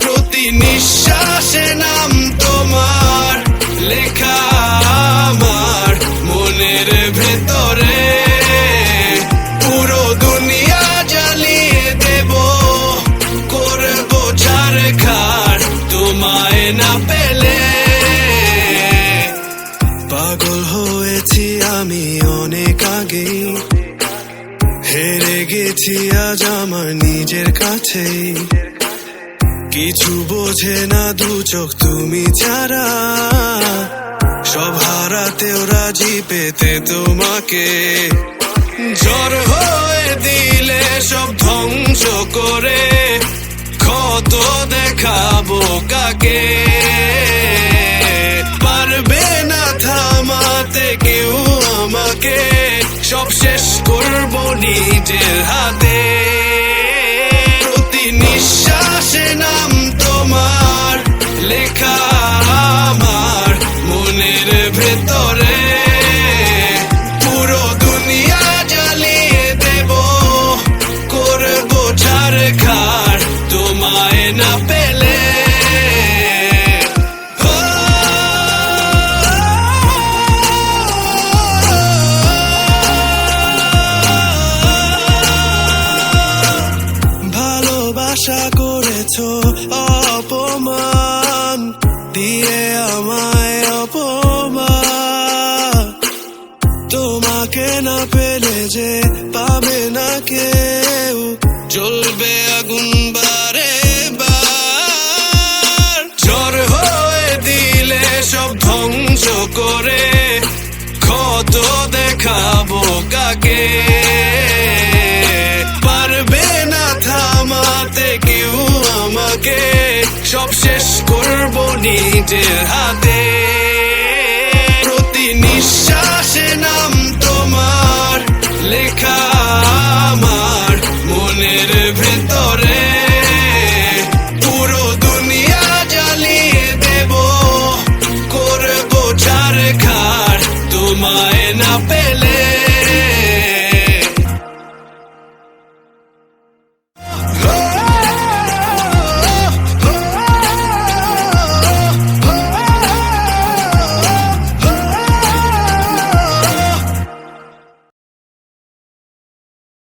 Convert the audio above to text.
প্রতি নিঃশ্বাসে নাম তোমার লেখা আমার মনের ভেতরে। পুরো দুনিয়া জ্বালিয়ে দেব, করব ছারখার তোমায় না পেলে। পাগল হয়েছি আমি অনেক আগে, হেরে গেছি আজ আমার নিজের কাছেই। কিছু বোঝে না দু চোখ তুমি ছাড়া, সব হারাতেও রাজি পেতে তোমাকে। ঝড় হয়ে দিলে সব ধ্বংস করে, ক্ষত দেখাবো কাকে। পারবে না থামাতে কেউ আমাকে, সব শেষ করবো নিজের হাতে। প্রতি নিঃশ্বাসে নাম তোমার লেখা আমার মনের ভেতরে। পুরো দুনিয়া জ্বালিয়ে দেব, করব ছারখার তোমায় না পেলে। ভালোবাসা করেছো অপমান দিয়ে আমায়, অপমান। তোমাকে না পেলে যে পাবে না কেউ, জ্বলবে আগুন বারে বার। ঝড় হয়ে দিলে সব ধ্বংস করে, ক্ষত দেখাবো কাকে। পারবে না থামাতে কেউ আমাকে, সব শেষ করবো নিজের হাতে। প্রতি নিঃশ্বাসে না